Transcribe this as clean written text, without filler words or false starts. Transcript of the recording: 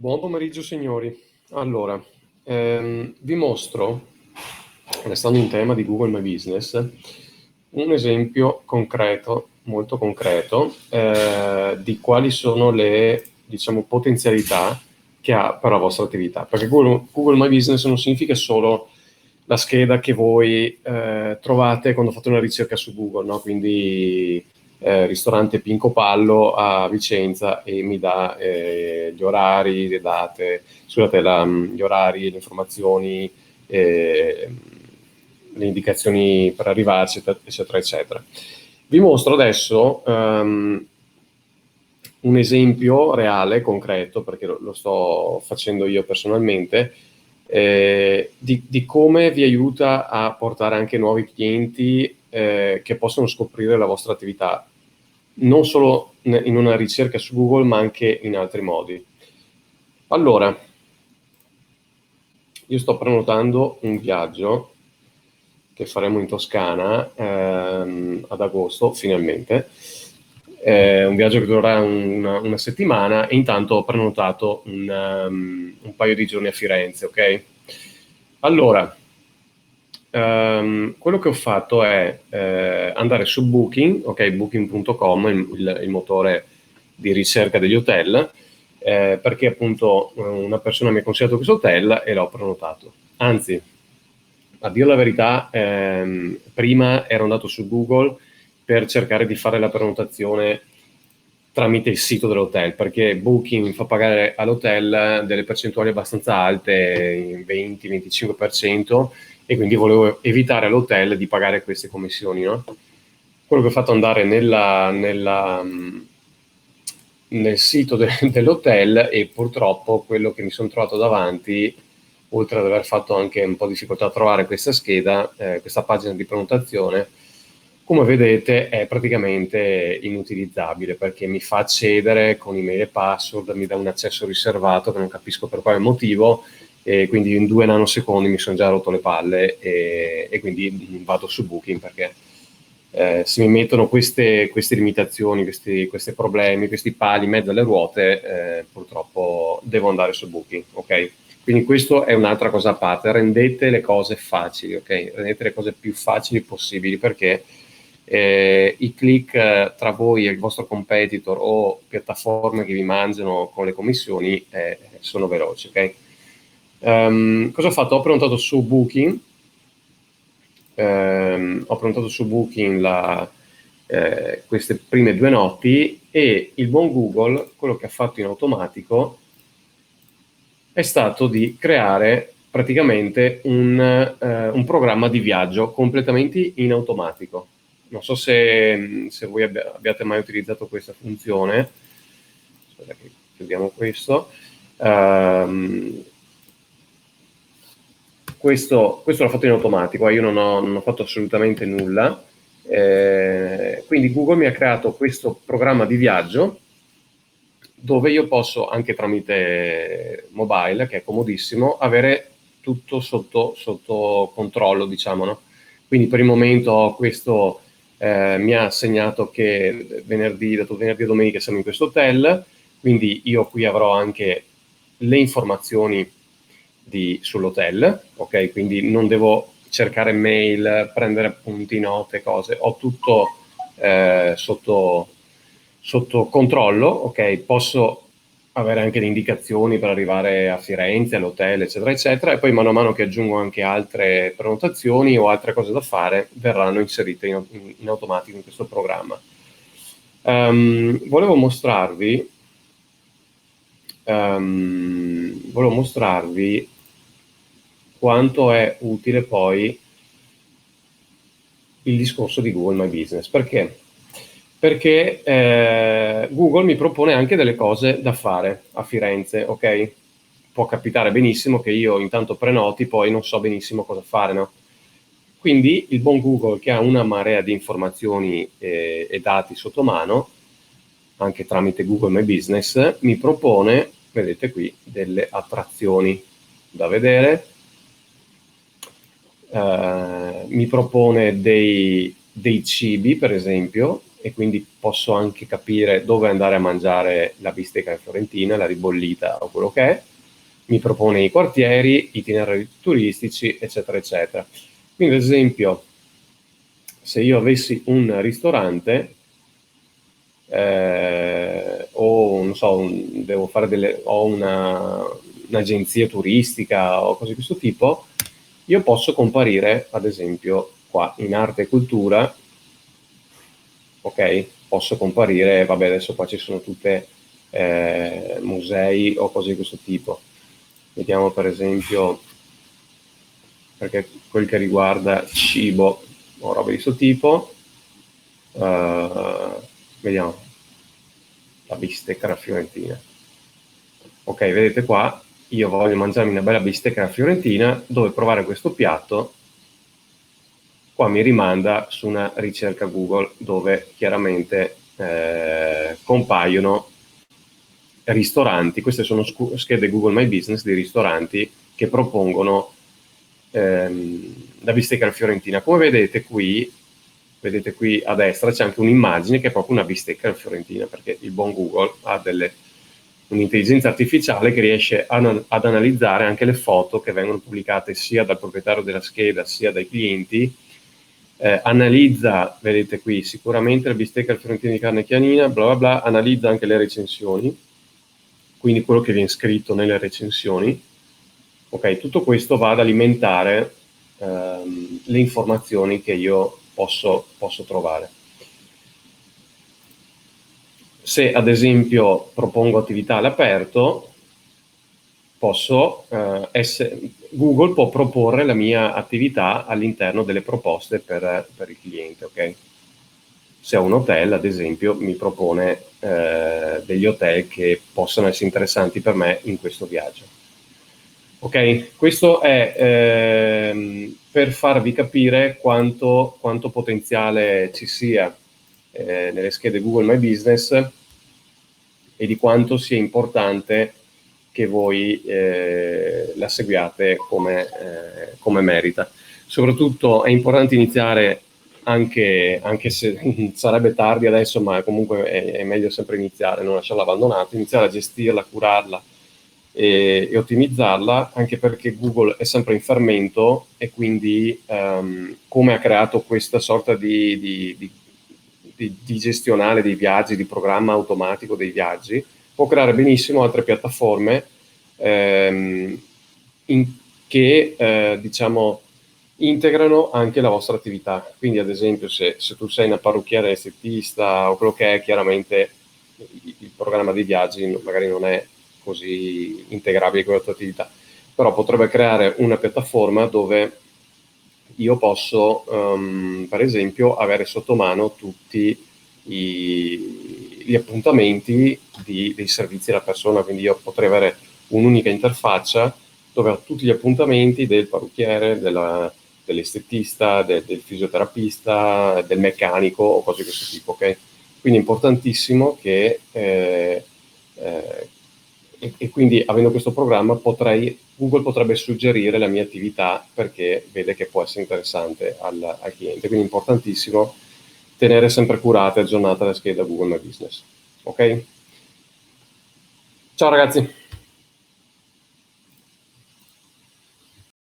Buon pomeriggio signori. Allora, vi mostro, restando in tema di Google My Business, un esempio concreto, molto concreto, di quali sono le, diciamo, potenzialità che ha per la vostra attività. Perché Google My Business non significa solo la scheda che voi trovate quando fate una ricerca su Google, no? Quindi ristorante Pinco Pallo a Vicenza e mi dà gli orari, le date, scusate, gli orari, le informazioni, le indicazioni per arrivarci, eccetera, eccetera. Vi mostro adesso un esempio reale, concreto, perché lo sto facendo io personalmente, di come vi aiuta a portare anche nuovi clienti che possono scoprire la vostra attività, non solo in una ricerca su Google, ma anche in altri modi. Allora, io sto prenotando un viaggio che faremo in Toscana ad agosto, finalmente. Un viaggio che durerà una settimana e intanto ho prenotato un paio di giorni a Firenze, ok? Allora, quello che ho fatto è andare su Booking, ok, booking.com, il motore di ricerca degli hotel, perché appunto una persona mi ha consigliato questo hotel e l'ho prenotato. Anzi, a dire la verità, prima ero andato su Google per cercare di fare la prenotazione tramite il sito dell'hotel, perché Booking fa pagare all'hotel delle percentuali abbastanza alte, 20-25%, e quindi volevo evitare all'hotel di pagare queste commissioni, no? Quello che ho fatto andare nel sito dell'hotel, e purtroppo quello che mi sono trovato davanti, oltre ad aver fatto anche un po' di difficoltà a trovare questa scheda, questa pagina di prenotazione, come vedete è praticamente inutilizzabile, perché mi fa accedere con email e password, mi dà un accesso riservato che non capisco per quale motivo, e quindi in 2 nanosecondi mi sono già rotto le palle e quindi vado su Booking, perché se mi mettono queste limitazioni, questi problemi, questi pali in mezzo alle ruote, purtroppo devo andare su Booking, ok? Quindi questo è un'altra cosa a parte: rendete le cose facili, ok? Rendete le cose più facili possibili, perché i click tra voi e il vostro competitor o piattaforme che vi mangiano con le commissioni sono veloci, ok? Cosa ho fatto? Ho prenotato su Booking, queste prime 2 notti, e il buon Google quello che ha fatto in automatico è stato di creare praticamente un programma di viaggio completamente in automatico. Non so se voi abbiate mai utilizzato questa funzione. Aspetta che chiudiamo questo. Questo l'ho fatto in automatico, io non ho fatto assolutamente nulla. Quindi Google mi ha creato questo programma di viaggio dove io posso, anche tramite mobile, che è comodissimo, avere tutto sotto controllo, diciamo, no? Quindi per il momento questo mi ha segnato che dato venerdì e domenica siamo in questo hotel, quindi io qui avrò anche le informazioni sull'hotel, ok? Quindi non devo cercare mail, prendere appunti, note, cose, ho tutto sotto controllo, ok? Posso avere anche le indicazioni per arrivare a Firenze, all'hotel, eccetera, eccetera, e poi mano a mano che aggiungo anche altre prenotazioni o altre cose da fare, verranno inserite in automatico in questo programma. Volevo mostrarvi quanto è utile poi il discorso di Google My Business. Perché? Perché Google mi propone anche delle cose da fare a Firenze, ok? Può capitare benissimo che io intanto prenoti, poi non so benissimo cosa fare, no? Quindi il buon Google, che ha una marea di informazioni e dati sotto mano, anche tramite Google My Business, mi propone, vedete qui, delle attrazioni da vedere, mi propone dei cibi, per esempio, e quindi posso anche capire dove andare a mangiare la bistecca fiorentina, la ribollita o quello che è, mi propone i quartieri, itinerari turistici, eccetera, eccetera. Quindi, ad esempio, se io avessi un ristorante, o non so, devo fare ho un'agenzia turistica o cose di questo tipo, io posso comparire, ad esempio, qua in arte e cultura, ok? Posso comparire, vabbè, adesso qua ci sono tutte musei o cose di questo tipo. Vediamo per esempio, perché quel che riguarda cibo o roba di questo tipo, vediamo, la bistecca alla fiorentina. Ok, vedete qua, io voglio mangiarmi una bella bistecca alla fiorentina, dove provare questo piatto, qua mi rimanda su una ricerca Google dove chiaramente compaiono ristoranti, queste sono schede Google My Business di ristoranti che propongono la bistecca alla fiorentina. Come vedete qui a destra c'è anche un'immagine che è proprio una bistecca alla fiorentina, perché il buon Google ha un'intelligenza artificiale che riesce ad analizzare anche le foto che vengono pubblicate sia dal proprietario della scheda sia dai clienti. Analizza, vedete qui, sicuramente la bistecca al fiorentino di carne chianina, bla bla bla, analizza anche le recensioni, quindi quello che viene scritto nelle recensioni. Ok, tutto questo va ad alimentare le informazioni che io posso trovare. Se ad esempio propongo attività all'aperto, Google può proporre la mia attività all'interno delle proposte per il cliente, ok? Se ho un hotel, ad esempio, mi propone degli hotel che possano essere interessanti per me in questo viaggio. Ok, questo è per farvi capire quanto potenziale ci sia nelle schede Google My Business e di quanto sia importante che voi la seguiate come merita. Soprattutto è importante iniziare, anche se sarebbe tardi adesso, ma comunque è meglio sempre iniziare, non lasciarla abbandonata, iniziare a gestirla, curarla e ottimizzarla, anche perché Google è sempre in fermento e quindi come ha creato questa sorta di gestionale dei viaggi, di programma automatico dei viaggi, può creare benissimo altre piattaforme che diciamo integrano anche la vostra attività. Quindi ad esempio se tu sei una parrucchiera estetista o quello che è, chiaramente il programma di viaggi magari non è così integrabile con la tua attività, però potrebbe creare una piattaforma dove io posso per esempio avere sotto mano tutti gli appuntamenti dei servizi alla persona, quindi io potrei avere un'unica interfaccia dove ho tutti gli appuntamenti del parrucchiere, dell'estetista, del fisioterapista, del meccanico o cose di questo tipo, ok? Quindi è importantissimo che e quindi avendo questo programma Google potrebbe suggerire la mia attività perché vede che può essere interessante al cliente. Quindi è importantissimo tenere sempre curata e aggiornata la scheda Google My Business. Ok? Ciao ragazzi!